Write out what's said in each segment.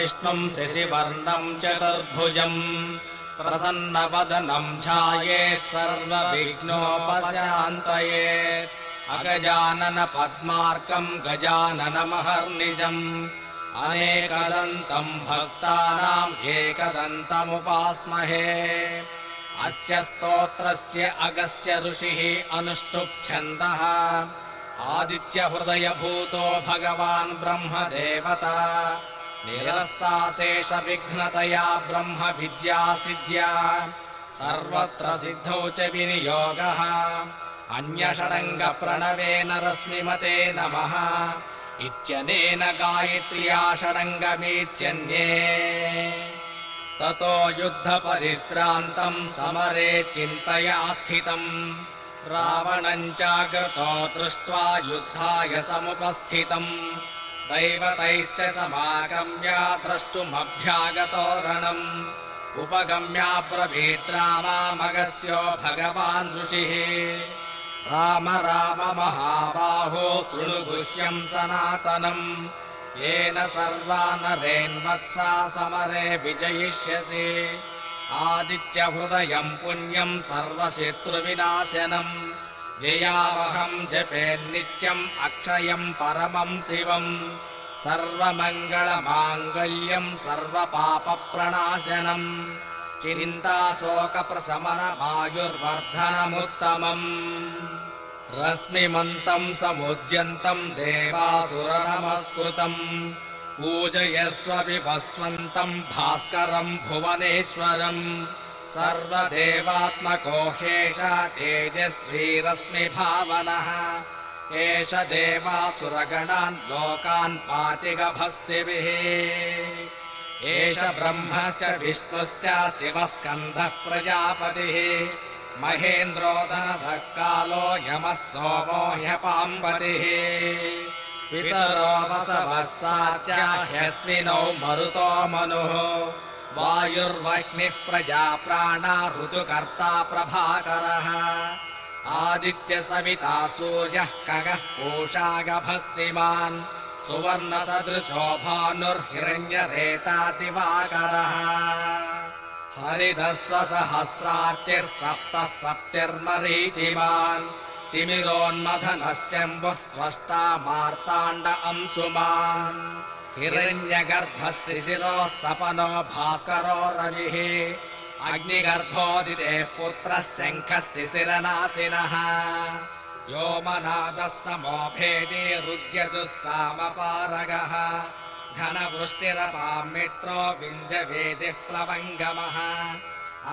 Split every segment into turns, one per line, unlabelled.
विष्णुं शशिवर्णं चतुर्भुजं प्रसन्नवदनं ध्यायेत् सर्वविघ्नोपशान्तये अगजानन पद्मार्कं गजाननमहर्निशम् अनेकदन्तं भक्तानाम् एकदन्तमुपास्महे अस्य स्तोत्रस्य अगस्त्य ऋषिः अनुष्टुप् छन्दः आदित्यहृदयभूतो भगवान् ब्रह्मदेवता निरस्ताशेष विघ्नतया ब्रह्म विद्या सिद्ध्या सर्वत्र सिद्धौ च विनियोगः अन्यषडङ्ग प्रणवेन रश्मिमते नमः इत्यनेन गायत्र्या षडङ्गमीत्यन्ये ततो युद्धपरिश्रान्तं समरे चिन्तया स्थितम् रावणं चाग्रतो दृष्ट्वा युद्धाय समुपस्थितम् दैवतैश्च समागम्य द्रष्टुमभ्यागतो रणम् उपगम्याब्रवीत् रामामगस्त्यो भगवान् ऋषिः राम राम महाबाहो शृणु गुह्यं सनातनम् येन सर्वा नरेन्वत्सा समरे विजयिष्यसि आदित्यहृदयं पुण्यं सर्वशत्रुविनाशनं जयावहं जपेन्नित्यम् अक्षयं परमं शिवं सर्वमङ्गलमाङ्गल्यं सर्वपापप्रणाशनं चिन्ताशोकप्रशमनमायुर्वर्धनमुत्तमम् रश्मिमन्तं समुद्यन्तं देवासुरनमस्कृतं पूजयस्व विभस्वन्तं भास्करं भुवनेश्वरं सर्वदेवात्मको ह्येष तेजस्वी रश्मिभावनः एष देवासुरगणान् लोकान् पाति गभस्तिभिः एष ब्रह्मश्च विष्णुश्च शिवस्कन्दः प्रजापतिः महेन्द्रो धनधः कालो यमः सोमो ह्यपाम्बतिः पितरो वसवः सात्या ह्यश्विनौ मरुतो मनुः वायुर्वह्निः प्रजा प्राणा ऋतुकर्ता प्रभाकरः आदित्य सविता सूर्यः खगः पूषा गभस्तिमान् सुवर्णसदृशो भानुर्हिरण्यरेता दिवाकरः हरिदस्वसहस्रार्चिः सप्तः सप्तिर्मरीचिमान् तिमिरोन्मथनस्यम्बुः स्त्वष्टा मार्ताण्ड अंशुमान् हिरण्यगर्भः शिशिरोस्तपनो भास्करो रविः अग्निगर्भोदिते पुत्रः शङ्खः शिशिरनाशिनः व्योमनादस्तमो भेदी रुद्यजुः सामपारगः घनवृष्टिरपां मित्रो विञ्जवेदिः प्लवङ्गमः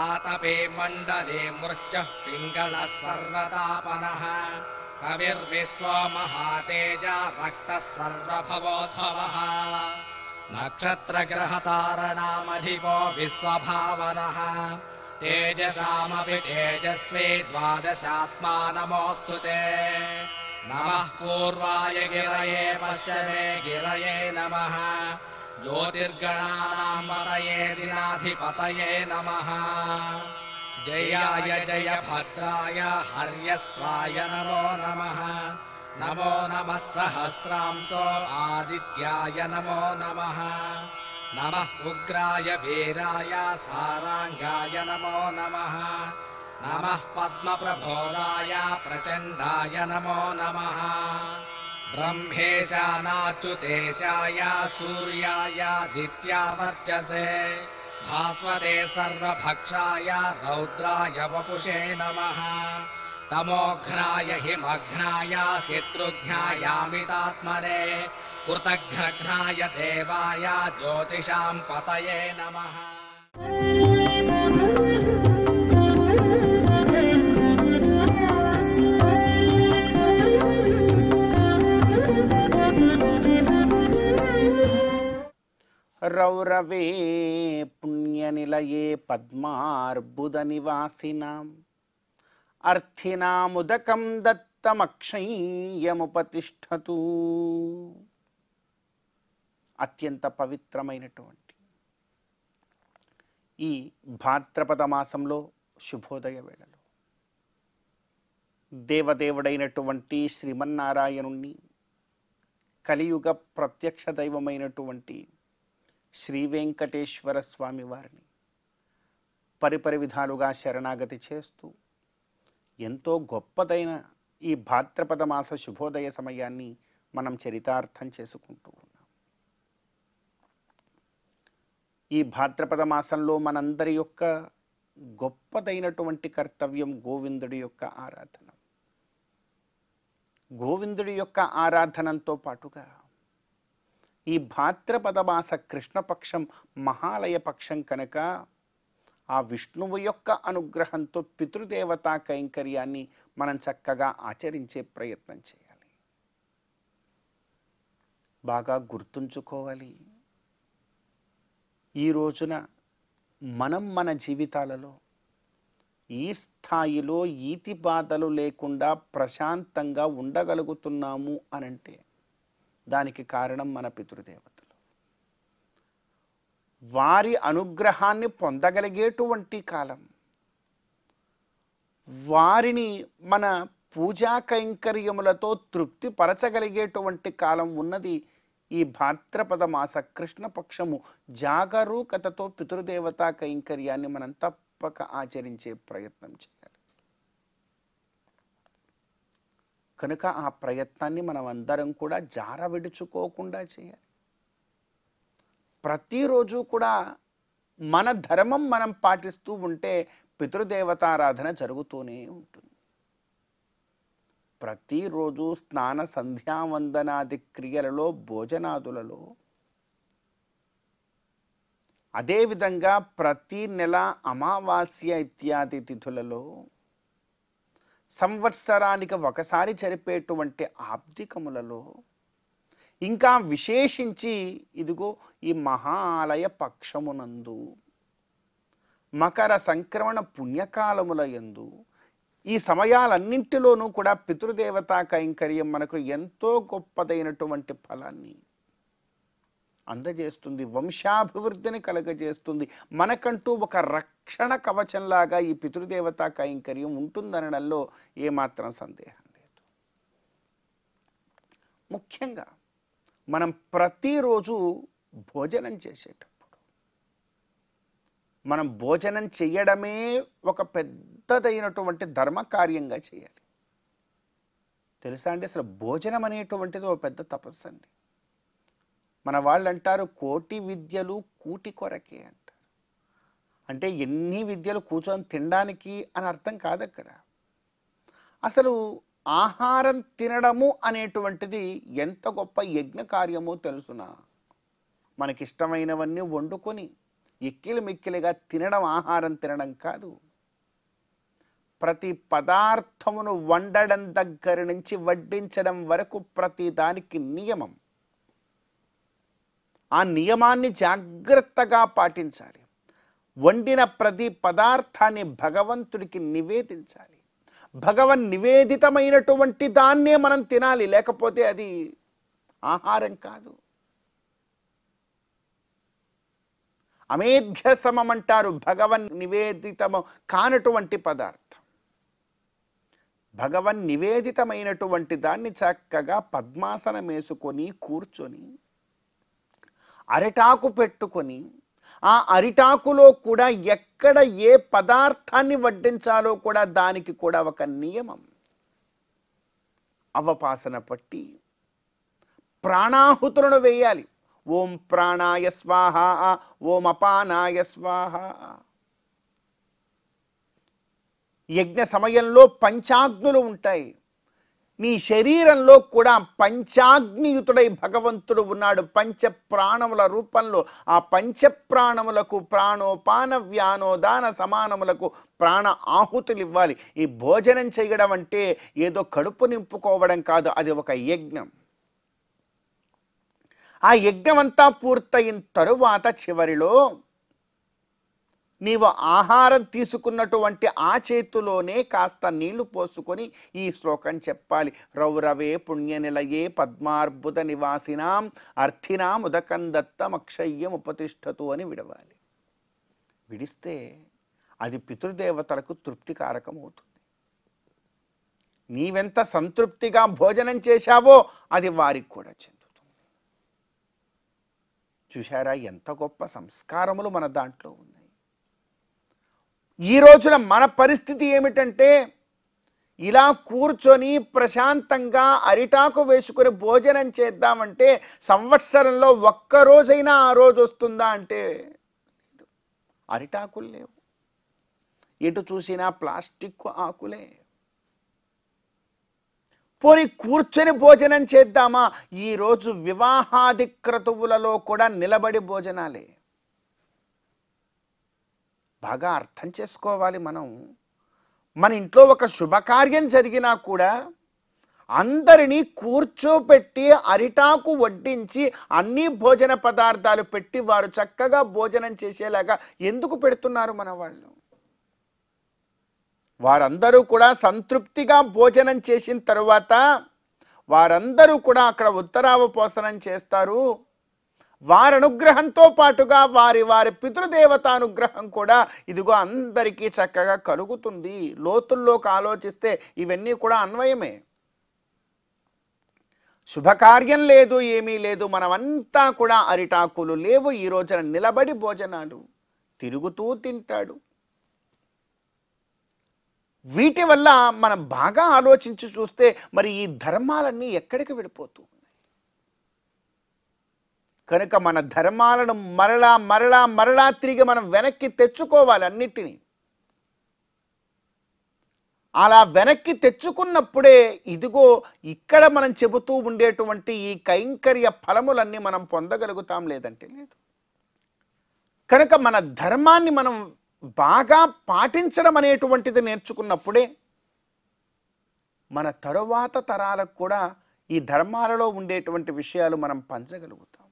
आतपे मण्डले मृत्युः पिङ्गलः सर्वतापनः कविर्विश्वो महातेजा रक्तः सर्वभवोद्भवः नक्षत्रग्रहतारणामधिपो विश्वभावनः तेजसामपि तेजस्वी द्वादशात्मा नमोऽस्तु ते नमः पूर्वाय गिरये पश्चिमे गिरये नमः ज्योतिर्गणानां पतये दिनाधिपतये नमः जयाय जय भद्राय हर्यस्वाय नमो नमः नमो नमः सहस्रांशो आदित्याय नमो नमः नमः उग्राय वीराय साराङ्गाय नमो नमः नमः पद्मप्रभोदाय प्रचण्डाय नमो नमः ब्रह्मेशानाच्युतेशाय सूर्यायादित्यावर्चसे भास्वते सर्वभक्षाय रौद्राय वपुषे नमः तमोघ्नाय हिमघ्नाय शत्रुघ्नायामितात्मने कृतघ्नघ्नाय देवाय ज्योतिषां पतये नमः
रौरवे पुण्यनिलये पद्मार्बुदनिवासिनाम् अर्थिनामुदकं दत्तमक्षय्यमुपतिष्ठतु। అత్యంత పవిత్రమైనటువంటి ఈ భాద్రపద మాసంలో శుభోదయ వేళలో దేవదేవుడైనటువంటి శ్రీమన్నారాయణుణ్ణి కలియుగ ప్రత్యక్ష దైవమైనటువంటి శ్రీ వెంకటేశ్వర స్వామి వారిని పరిపరి విధాలుగా శరణాగతి చేస్తూ ఎంతో గొప్పదైన ఈ భాద్రపద మాస శుభోదయ సమయాన్ని మనం చరితార్థం చేసుకుంటూ ఉన్నాం. ఈ భాద్రపద మాసంలో మనందరి యొక్క గొప్పదైనటువంటి కర్తవ్యం గోవిందుడి యొక్క ఆరాధన. గోవిందుడి యొక్క ఆరాధనంతో పాటుగా ఈ భాద్రపద మాస కృష్ణపక్షం మహాలయ పక్షం కనుక ఆ విష్ణువు యొక్క అనుగ్రహంతో పితృదేవతా కైంకర్యాన్ని మనం చక్కగా ఆచరించే ప్రయత్నం చేయాలి. బాగా గుర్తుంచుకోవాలి, ఈ రోజున మనం మన జీవితాలలో ఈ స్థాయిలో ఈతి బాధలు లేకుండా ప్రశాంతంగా ఉండగలుగుతున్నాము అనంటే దానికి కారణం మన పితృదేవతలు. వారి అనుగ్రహాన్ని పొందగలిగేటువంటి కాలం, వారిని మన పూజా కైంకర్యములతో తృప్తి పరచగలిగేటువంటి కాలం ఉన్నది ఈ భాద్రపద మాస కృష్ణపక్షము. జాగరూకతతో పితృదేవతా కైంకర్యాన్ని మనం తప్పక ఆచరించే ప్రయత్నం చేయాలి. కనుక ఆ ప్రయత్నాన్ని మనం అందరం కూడా జార విడుచుకోకుండా చేయాలి. ప్రతిరోజు కూడా మన ధర్మం మనం పాటిస్తూ ఉంటే పితృదేవతారాధన జరుగుతూనే ఉంటుంది. ప్రతిరోజు స్నాన సంధ్యావందనాది క్రియలలో, భోజనాదులలో, అదేవిధంగా ప్రతి నెల అమావాస్య ఇత్యాది తిథులలో, సంవత్సరానికి ఒకసారి జరిపేటువంటి ఆబ్దికములలో, ఇంకా విశేషించి ఇదిగో ఈ మహాలయ పక్షమునందు, మకర సంక్రమణ పుణ్యకాలముల యందు, ఈ సమయాలన్నింటిలోనూ కూడా పితృదేవతా కైంకర్యం మనకు ఎంతో గొప్పదైనటువంటి ఫలాన్ని అందజేస్తుంది, వంశాభివృద్ధిని కలుగజేస్తుంది. మనకంటూ ఒక రక్షణ కవచంలాగా ఈ పితృదేవతా కైంకర్యం ఉంటుందనడంలో ఏమాత్రం సందేహం లేదు. ముఖ్యంగా మనం ప్రతిరోజు భోజనం చేసేటప్పుడు మనం భోజనం చేయడమే ఒక పెద్దదైనటువంటి ధర్మకార్యంగా చేయాలి. తెలుసా అండి, అసలు భోజనం అనేటువంటిది ఒక పెద్ద తపస్సు అండి. మన వాళ్ళు అంటారు కోటి విద్యలు కూటి కొరకే అంటారు. అంటే ఎన్ని విద్యలు కూర్చొని తినడానికి అని అర్థం కాదు అక్కడ. అసలు ఆహారం తినడము అనేటువంటిది ఎంత గొప్ప యజ్ఞ కార్యమో తెలుసునా. మనకిష్టమైనవన్నీ వండుకొని ఎక్కిలి మిక్కిలిగా తినడం ఆహారం తినడం కాదు. ప్రతి పదార్థమును వండడం దగ్గర నుంచి వడ్డించడం వరకు ప్రతి దానికి నియమం. ఆ నియమాన్ని జాగ్రత్తగా పాటించాలి. వండిన ప్రతి పదార్థాన్ని భగవంతుడికి నివేదించాలి. భగవన్ నివేదితమైనటువంటి దాన్నే మనం తినాలి, లేకపోతే అది ఆహారం కాదు. అమేధ్య సమం అంటారు భగవన్ నివేదితము కానటువంటి పదార్థం. భగవన్ నివేదితమైనటువంటి దాన్ని చక్కగా పద్మాసనం వేసుకొని కూర్చొని అరిటాకు పెట్టుకొని ఆ అరిటాకులో కూడా ఎక్కడ ఏ పదార్థాన్ని వడ్డించాలో కూడా దానికి కూడా ఒక నియమం, అవపాసన పట్టి ప్రాణాహుతులను వేయాలి. ఓం ప్రాణాయ స్వాహ, ఓం అపానాయ స్వాహ. యజ్ఞ సమయంలో పంచాగ్నులు ఉంటాయి. నీ శరీరంలో కూడా పంచాగ్నియుతుడై భగవంతుడు ఉన్నాడు పంచ ప్రాణముల రూపంలో. ఆ పంచప్రాణములకు ప్రాణోపాన వ్యానోదాన సమానములకు ప్రాణ ఆహుతులు ఇవ్వాలి. ఈ భోజనం చేయడం అంటే ఏదో కడుపు నింపుకోవడం కాదు, అది ఒక యజ్ఞం. ఆ యజ్ఞం అంతా పూర్తయిన తరువాత చివరిలో నీవు ఆహారం తీసుకున్నటువంటి ఆ చేతిలోనే కాస్త నీళ్లు పోసుకొని ఈ శ్లోకం చెప్పాలి. రౌరవే పుణ్యనిలయే పద్మార్బుద నివాసినాం అర్థినాం ఉదకం దత్తమక్షయ్యం ఉపతిష్టతు అని విడవాలి. విడిస్తే అది పితృదేవతలకు తృప్తికారకం అవుతుంది. నీవెంత సంతృప్తిగా భోజనం చేశావో అది వారికి కూడా చెందుతుంది. చూశారా ఎంత గొప్ప సంస్కారములు మన దాంట్లో ఉన్నాయి. ఈ రోజున మన పరిస్థితి ఏమిటంటే ఇలా కూర్చొని ప్రశాంతంగా అరిటాకు వేసుకొని భోజనం చేద్దామంటే సంవత్సరంలో ఒక్కరోజైనా ఆ రోజు వస్తుందా అంటే అరిటాకులు లేవు, ఎటు చూసినా ప్లాస్టిక్ ఆకులే. పోనీ కూర్చొని భోజనం చేద్దామా? ఈరోజు వివాహాది క్రతువులలో కూడా నిలబడి భోజనాలే. బాగా అర్థం చేసుకోవాలి మనం. మన ఇంట్లో ఒక శుభకార్యం జరిగినా కూడా అందరినీ కూర్చోపెట్టి అరిటాకు వడ్డించి అన్ని భోజన పదార్థాలు పెట్టి వారు చక్కగా భోజనం చేసేలాగా ఎందుకు పెడుతున్నారు మన వాళ్ళు? వారందరూ కూడా సంతృప్తిగా భోజనం చేసిన తర్వాత వారందరూ కూడా అక్కడ ఉత్తరావపోసనం చేస్తారు. వారి అనుగ్రహంతో పాటుగా వారి వారి పితృదేవతానుగ్రహం కూడా ఇదిగో అందరికీ చక్కగా కలుగుతుంది. లోతుల్లోకి ఆలోచిస్తే ఇవన్నీ కూడా అన్వయమే. శుభకార్యం లేదు, ఏమీ లేదు, మనమంతా కూడా అరిటాకులు లేవు, ఈ రోజున నిలబడి భోజనాలు, తిరుగుతూ తింటాడు. వీటి వల్ల మనం బాగా ఆలోచించి చూస్తే మరి ఈ ధర్మాలన్నీ ఎక్కడికి వెళ్ళిపోతూ ఉన్నాయి? కనుక మన ధర్మాలను మరలా మరలా మరలా తిరిగి మనం వెనక్కి తెచ్చుకోవాలి అన్నిటినీ. అలా వెనక్కి తెచ్చుకున్నప్పుడే ఇదిగో ఇక్కడ మనం చెబుతూ ఉండేటువంటి ఈ కైంకర్య ఫలములన్నీ మనం పొందగలుగుతాం, లేదంటే లేదు. కనుక మన ధర్మాన్ని మనం బాగా పాటించడం అనేటువంటిది నేర్చుకున్నప్పుడే మన తరువాత తరాలకు కూడా ఈ ధర్మాలలో ఉండేటువంటి విషయాలు మనం పంచగలుగుతాం.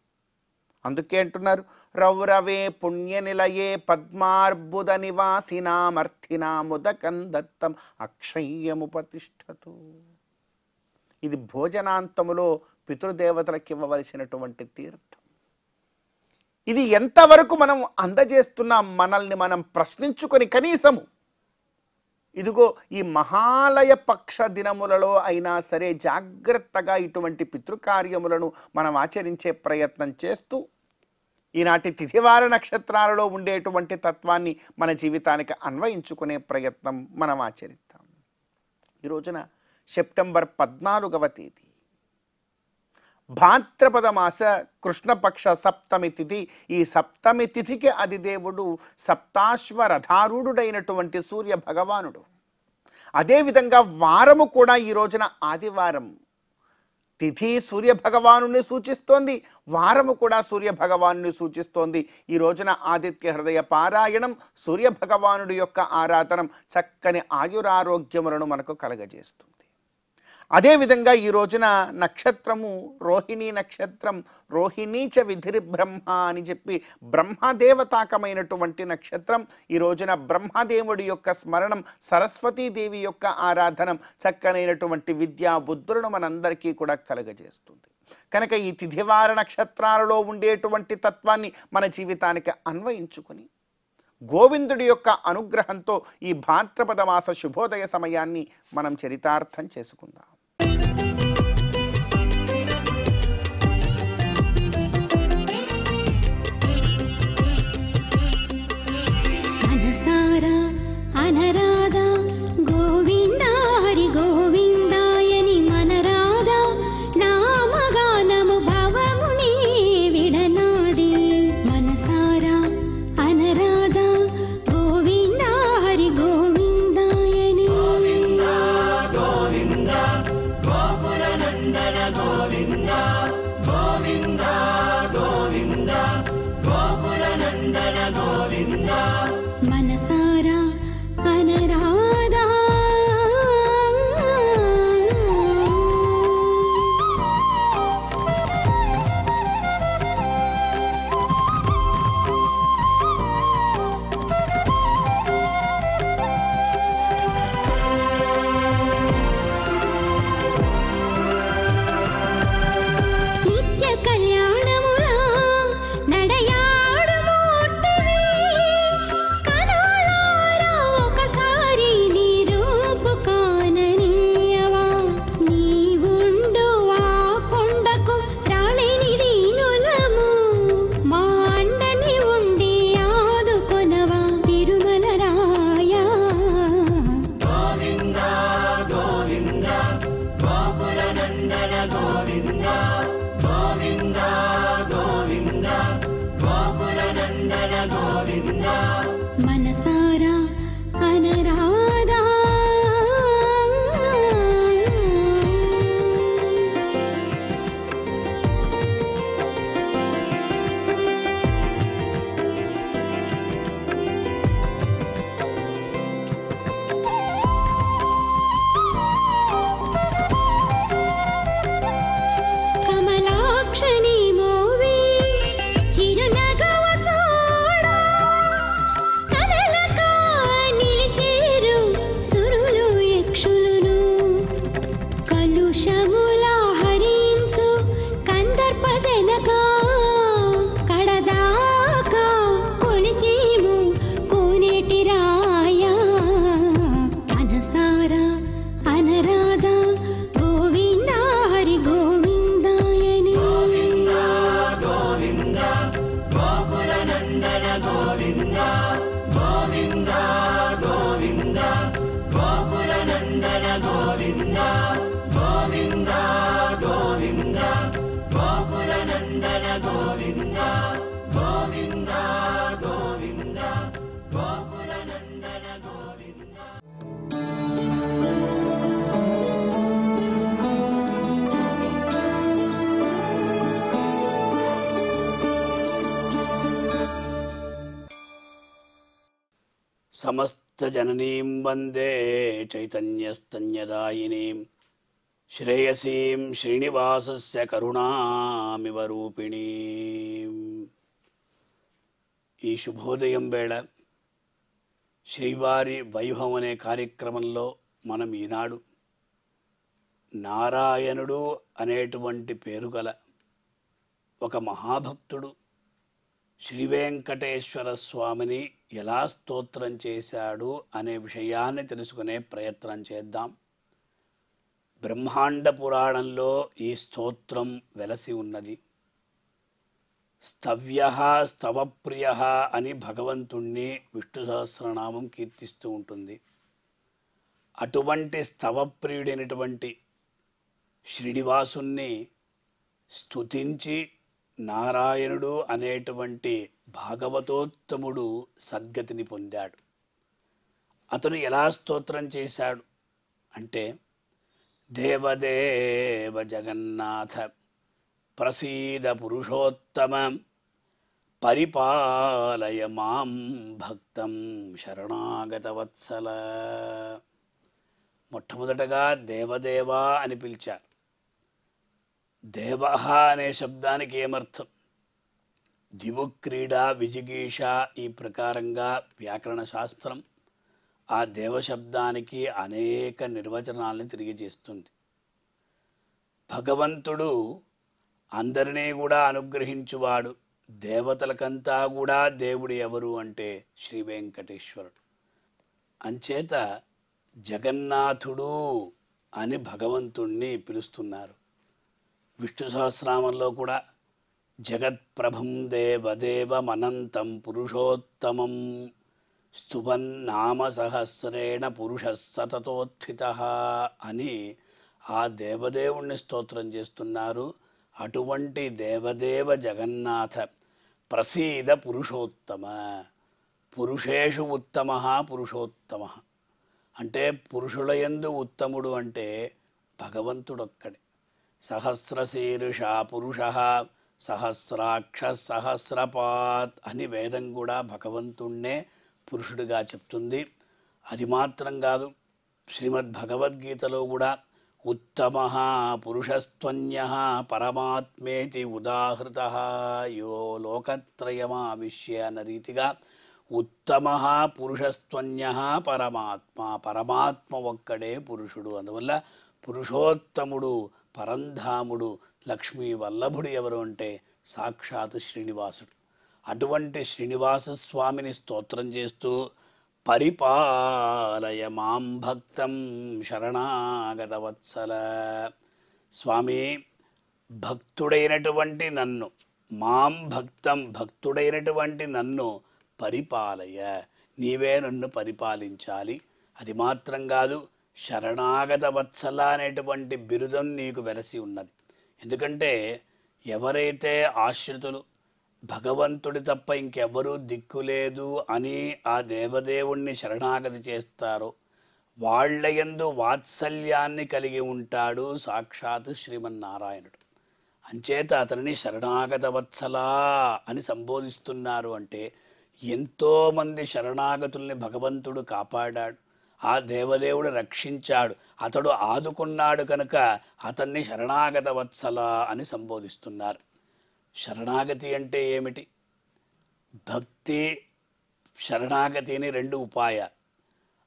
అందుకే అంటున్నారు, రౌరవే పుణ్యనిలయే పద్మార్బుద నివాసినామర్థినాముదకం దత్తం అక్షయ్యముపతిష్ఠతు. ఇది భోజనాంతములో పితృదేవతలకు ఇవ్వవలసినటువంటి తీర్థం. ఇది ఎంతవరకు మనం అందజేస్తున్నాం మనల్ని మనం ప్రశ్నించుకొని కనీసము ఇదిగో ఈ మహాలయ పక్ష దినములలో అయినా సరే జాగ్రత్తగా ఇటువంటి పితృకార్యములను మనం ఆచరించే ప్రయత్నం చేస్తూ ఈనాటి తిథివార నక్షత్రాలలో ఉండేటువంటి తత్వాన్ని మన జీవితానికి అన్వయించుకునే ప్రయత్నం మనం ఆచరిద్దాం. ఈ రోజున సెప్టెంబర్ 14వ తేదీ భాద్రపద మాస కృష్ణపక్ష సప్తమి తిథి. ఈ సప్తమి తిథికి అధిదేవుడు సప్తాశ్వరధారూఢుడైనటువంటి సూర్య భగవానుడు. అదేవిధంగా వారము కూడా ఈ రోజున ఆదివారం. తిథి సూర్య భగవానుని సూచిస్తోంది, వారము కూడా సూర్య భగవానుని సూచిస్తోంది. ఈ రోజున ఆదిత్య హృదయ పారాయణం, సూర్య భగవానుడి యొక్క ఆరాధనం చక్కని ఆయురారోగ్యములను మనకు కలగజేస్తుంది. అదేవిధంగా ఈ రోజున నక్షత్రము రోహిణీ నక్షత్రం. రోహిణీచ విధిరి బ్రహ్మ అని చెప్పి బ్రహ్మదేవతాకమైనటువంటి నక్షత్రం. ఈ రోజున బ్రహ్మదేవుడి యొక్క స్మరణం, సరస్వతీదేవి యొక్క ఆరాధనం చక్కనైనటువంటి విద్యా బుద్ధులను మనందరికీ కూడా కలగజేస్తుంది. కనుక ఈ తిథివార నక్షత్రాలలో ఉండేటువంటి తత్వాన్ని మన జీవితానికి అన్వయించుకొని గోవిందుడి యొక్క అనుగ్రహంతో ఈ భాద్రపద మాస శుభోదయ సమయాన్ని మనం చరితార్థం చేసుకుందాం.
మనసారా అనరాదా కమలాక్షని మోవి చిరునగవ చూడ కలలక నిలిచేరు సురులు యక్షులును కలుషముల హరించు కందర్ప జనక కడదాకా కొలిచేము కోనేటి రాయ మనసారా అనరాధా గోవింద హరి గోవిందాయని
సమస్తజననీం వందే చైతన్యస్తన్యదాయినీం శ్రేయసీం శ్రీనివాసస్య కరుణామివ రూపిణీం. ఈ శుభోదయం వేళ శ్రీవారి వైభవం అనే కార్యక్రమంలో మనం ఈనాడు నారాయణుడు అనేటువంటి పేరు గల ఒక మహాభక్తుడు శ్రీవేంకటేశ్వర స్వామిని ఎలా స్తోత్రం చేశాడు అనే విషయాన్ని తెలుసుకునే ప్రయత్నం చేద్దాం. బ్రహ్మాండ పురాణంలో ఈ స్తోత్రం వెలసి ఉన్నది. స్తవ్య స్తవప్రియ అని భగవంతుణ్ణి విష్ణు సహస్రనామం కీర్తిస్తూ ఉంటుంది. అటువంటి స్తవప్రియుడైనటువంటి శ్రీనివాసుణ్ణి స్తుతించి నారాయణుడు అనేటువంటి భాగవతోత్తముడు సద్గతిని పొందాడు. అతను ఎలా స్తోత్రం చేశాడు అంటే, దేవదేవ జగన్నాథ ప్రసీద పురుషోత్తమ పరిపాలయ మాం భక్తం శరణాగత వత్సల. మొట్టమొదటగా దేవదేవా అని పిలిచారు. దేవ అనే శబ్దానికి ఏమర్థం? దివుక్రీడ విజిగీష ఈ ప్రకారంగా వ్యాకరణ శాస్త్రం ఆ దేవశబ్దానికి అనేక నిర్వచనాలను తెలియజేస్తుంది. భగవంతుడు అందరినీ కూడా అనుగ్రహించువాడు. దేవతలకంతా కూడా దేవుడు ఎవరు అంటే శ్రీ వెంకటేశ్వరుడు. అంచేత జగన్నాథుడు అని భగవంతుణ్ణి పిలుస్తున్నారు. విష్ణు సహస్రనామంలో కూడా జగత్ప్రభం దేవదేవమనంతం పురుషోత్తమం స్తువన్నామ సహస్రేణ పురుష సతతోత్థిత అని ఆ దేవదేవుణ్ణి స్తోత్రం చేస్తున్నారు. అటువంటి దేవదేవ జగన్నాథ ప్రసీద పురుషోత్తమ. పురుషేషు ఉత్తమ పురుషోత్తమ అంటే పురుషులయందు ఉత్తముడు అంటే భగవంతుడొక్కడే. సహస్రశీర్ష పురుష సహస్రాక్ష సహస్రపాత్ అని వేదం కూడా భగవంతుణ్ణే పురుషుడిగా చెప్తుంది. అది మాత్రం కాదు, శ్రీమద్భగవద్గీతలో కూడా ఉత్తమ పురుషస్త్వన్య పరమాత్మేతి ఉదాహృత యో లోకత్రయమావిశ్య అన్న రీతిగా ఉత్తమ పురుషస్త్వన్య పరమాత్మ. పరమాత్మ ఒక్కడే పురుషుడు. అందువల్ల పురుషోత్తముడు పరంధాముడు లక్ష్మీ వల్లభుడు ఎవరు అంటే సాక్షాత్ శ్రీనివాసుడు. అటువంటి శ్రీనివాస స్వామిని స్తోత్రం చేస్తూ పరిపాలయ మాం భక్తం శరణాగత వత్సల. స్వామి, భక్తుడైనటువంటి నన్ను, మాం భక్తం భక్తుడైనటువంటి నన్ను పరిపాలయ, నీవే నన్ను పరిపాలించాలి. అది మాత్రం కాదు, శరణాగత వత్సల అనేటువంటి బిరుదం నీకు వెలసి ఉన్నది. ఎందుకంటే ఎవరైతే ఆశ్రితులు భగవంతుడి తప్ప ఇంకెవ్వరూ దిక్కులేదు అని ఆ దేవదేవుణ్ణి శరణాగతి చేస్తారో వాళ్ళయందు వాత్సల్యాన్ని కలిగి ఉంటాడు సాక్షాత్ శ్రీమన్నారాయణుడు. అంచేత అతనిని శరణాగత వత్సలా అని సంబోధిస్తున్నారు. అంటే ఎంతోమంది శరణాగతుల్ని భగవంతుడు కాపాడాడు, ఆ దేవదేవుడు రక్షించాడు, అతడు ఆదుకున్నాడు కనుక అతన్ని శరణాగత వత్సల అని సంబోధిస్తున్నారు. శరణాగతి అంటే ఏమిటి? భక్తి శరణాగతిని రెండు ఉపాయాలు.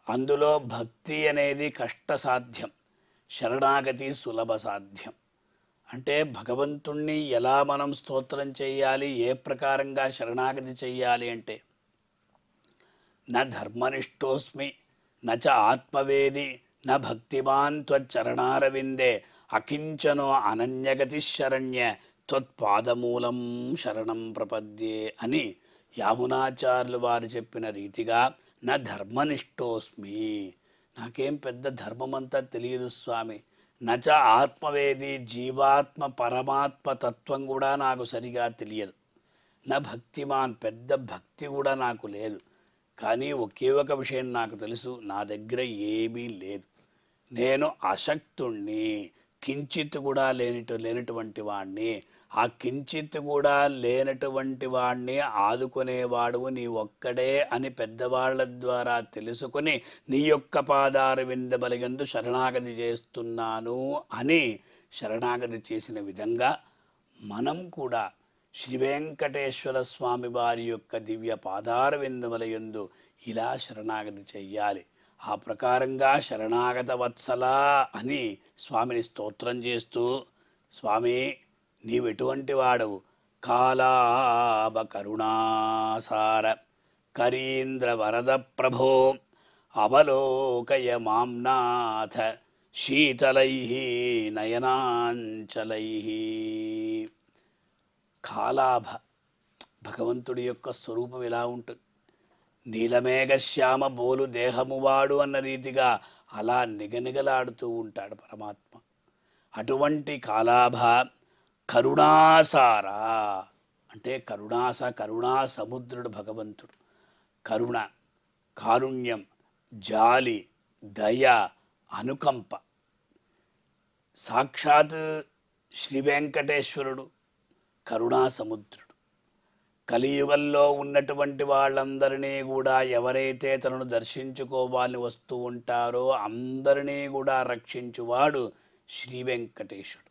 అందులో భక్తి అనేది కష్టసాధ్యం, శరణాగతి సులభ సాధ్యం. అంటే భగవంతుణ్ణి ఎలా మనం స్తోత్రం చేయాలి, ఏ ప్రకారంగా శరణాగతి చెయ్యాలి అంటే న ధర్మనిష్టోస్మి నచ ఆత్మవేది న భక్తిమాన్ త్వచ్చరణారవిందే అకించనో అనన్యగతి శరణ్య త్వత్పాదమూలం శరణం ప్రపద్యే అని యామునాచార్యులు వారు చెప్పిన రీతిగా నా ధర్మనిష్టోస్మి, నాకేం పెద్ద ధర్మమంతా తెలియదు స్వామి, నచ ఆత్మవేది జీవాత్మ పరమాత్మ తత్వం కూడా నాకు సరిగా తెలియదు, నా భక్తిమాన్ పెద్ద భక్తి కూడా నాకు లేదు, కానీ ఒకే ఒక విషయం నాకు తెలుసు, నా దగ్గర ఏమీ లేదు, నేను అశక్తుణ్ణి, కించిత్ కూడా లేనటువంటి వాణ్ణి, ఆ కించిత్ కూడా లేనటువంటి వాణ్ణి ఆదుకునేవాడు నీ ఒక్కడే అని పెద్దవాళ్ల ద్వారా తెలుసుకొని నీ యొక్క పాదార విందబలిగందు శరణాగతి చేస్తున్నాను అని శరణాగతి చేసిన విధంగా మనం కూడా శ్రీ వెంకటేశ్వర స్వామి వారి యొక్క దివ్య పాదార విందబలిగందు ఇలా శరణాగతి చెయ్యాలి. ఆ ప్రకారంగా శరణాగత వత్సలా అని స్వామిని స్తోత్రం చేస్తూ, స్వామి నీవెటువంటి వాడవు, కాలాభ కరుణాసార కరీంద్ర వరద ప్రభో అవలోకయ మాంనాథ శీతలై నయనాంచలై. కాలాభ భగవంతుడి యొక్క స్వరూపం ఎలా ఉంటుంది? నీలమేఘశ్యామ బోలు దేహమువాడు అన్న రీతిగా అలా నిగనిగలాడుతూ ఉంటాడు పరమాత్మ. అటువంటి కాలాభ కరుణాసార అంటే కరుణా సముద్రుడు భగవంతుడు. కరుణ, కారుణ్యం, జాలి, దయ, అనుకంప. సాక్షాత్ శ్రీ వెంకటేశ్వరుడు కరుణా సముద్రుడు. కలియుగంలో ఉన్నటువంటి వాళ్ళందరినీ కూడా ఎవరైతే తనను దర్శించుకోవాలని వస్తూ ఉంటారో అందరినీ కూడా రక్షించువాడు శ్రీ వెంకటేశుడు.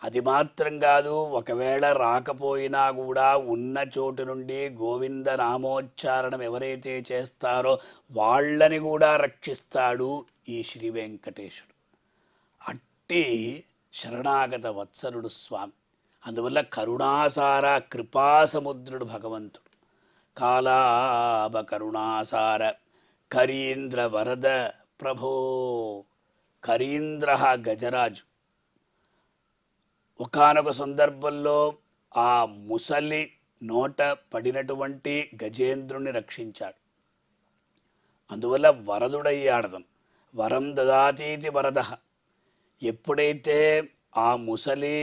అది మాత్రం కాదు, ఒకవేళ రాకపోయినా కూడా ఉన్న చోటు నుండి గోవింద నామోచ్చారణం ఎవరైతే చేస్తారో వాళ్ళని కూడా రక్షిస్తాడు ఈ శ్రీ వెంకటేశుడు. అట్టి శరణాగత వత్సలుడు స్వామి. అందువల్ల కరుణాసార కృపాసముద్రుడు భగవంతుడు. కాలాభ కరుణాసార కరీంద్ర వరద ప్రభో. కరీంద్ర గజరాజు. ఒకానొక సందర్భంలో ఆ ముసలి నోట పడినటువంటి గజేంద్రుని రక్షించాడు. అందువల్ల వరదుడయ్యాడతను. వరం దదాతీతి వరద. ఎప్పుడైతే ఆ ముసలి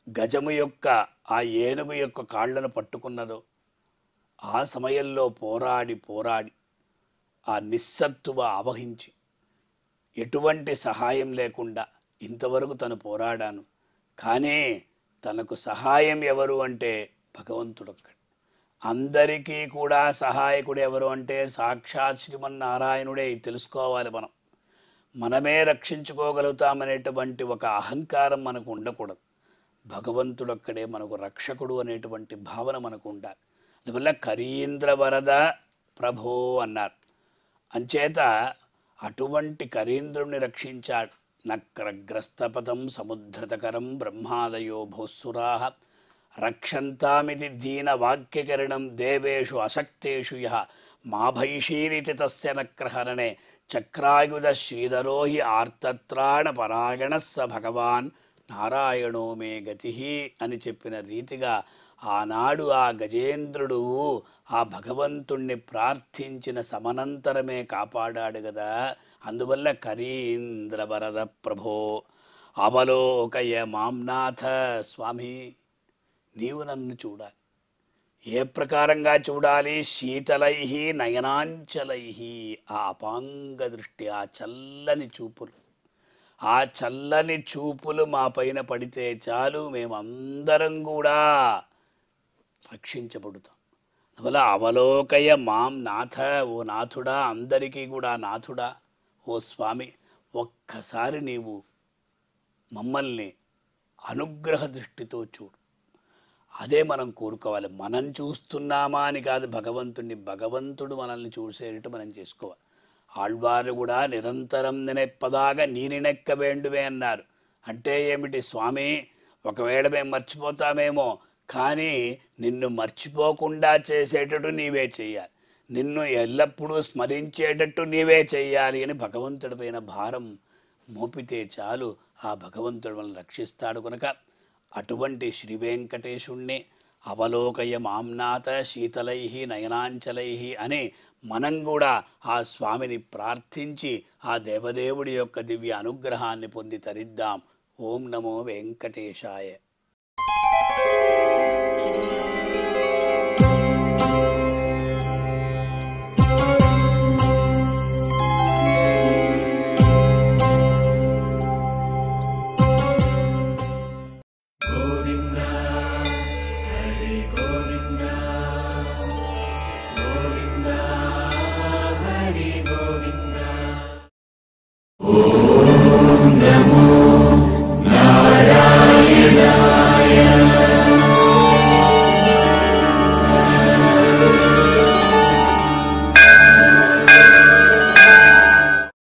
గజము యొక్క ఆ ఏనుగు యొక్క కాళ్లను పట్టుకున్నదో ఆ సమయంలో పోరాడి ఆ నిస్సత్తువ ఆవహించి ఎటువంటి సహాయం లేకుండా ఇంతవరకు తను పోరాడాను, కానీ తనకు సహాయం ఎవరు అంటే భగవంతుడొక్కడు. అందరికీ కూడా సహాయకుడు ఎవరు అంటే సాక్షాత్ శ్రీమన్నారాయణుడే. తెలుసుకోవాలి మనం. మనమే రక్షించుకోగలుగుతామనేటువంటి ఒక అహంకారం మనకు ఉండకూడదు. భగవంతుడొక్కడే మనకు రక్షకుడు అనేటువంటి భావన మనకు ఉండాలి. అందువల్ల కరీంద్ర వరద ప్రభో అన్నారు. అంచేత అటువంటి కరీంద్రుణ్ణి రక్షించాడు. నక్రగ్రస్తపదం సముద్రతకరం బ్రహ్మాదయో భూస్సురా రక్షంతామిది దీనవాక్యకరణం దేవేషు అశక్తేషు యః మాభైషీరితి తస్య నక్రహరణే చక్రాయుధ శ్రీధరో హి ఆర్తత్రాణ పరాయణ స భగవాన్ నారాయణో మే గతి అని చెప్పిన రీతిగా ఆనాడు ఆ గజేంద్రుడు ఆ భగవంతుణ్ణి ప్రార్థించిన సమనంతరమే కాపాడాడు కదా. అందువల్ల కరీంద్ర వరద ప్రభో అవలోకయ మాంనాథ. స్వామి నీవు నన్ను చూడాలి, ఏ ప్రకారంగా చూడాలి? శీతలై నయనాంచలై, ఆ అపాంగ దృష్టి, ఆ చల్లని చూపులు, ఆ చల్లని చూపులు మా పైన పడితే చాలు, మేమందరం కూడా రక్షించబడుతాం. అందువల్ల అవలోకయ మాం నాథ, ఓ నాథుడా, అందరికీ కూడా నాథుడా, ఓ స్వామి, ఒక్కసారి నీవు మమ్మల్ని అనుగ్రహ దృష్టితో చూడు. అదే మనం కోరుకోవాలి. మనం చూస్తున్నామా అని కాదు భగవంతుడిని, భగవంతుడు మనల్ని చూసేటట్టు మనం చేసుకోవాలి. ఆళ్వారు కూడా నిరంతరం నినెప్పదాగా నీ నినెక్క వేండువే అన్నారు. అంటే ఏమిటి స్వామి? ఒకవేళ మేము మర్చిపోతామేమో, కానీ నిన్ను మర్చిపోకుండా చేసేటట్టు నీవే చెయ్యాలి, నిన్ను ఎల్లప్పుడూ స్మరించేటట్టు నీవే చెయ్యాలి అని భగవంతుడి పైన భారం మోపితే చాలు, ఆ భగవంతుడు మనల్ని రక్షిస్తాడు. కనుక అటువంటి శ్రీ వెంకటేశుణ్ణి అవలోకయ మాంనాథ శీతలై నయనాంచలై అని మనం కూడా ఆ స్వామిని ప్రార్థించి ఆ దేవదేవుడి యొక్క దివ్య అనుగ్రహాన్ని పొంది తరిద్దాం. ఓం నమో వెంకటేశాయ.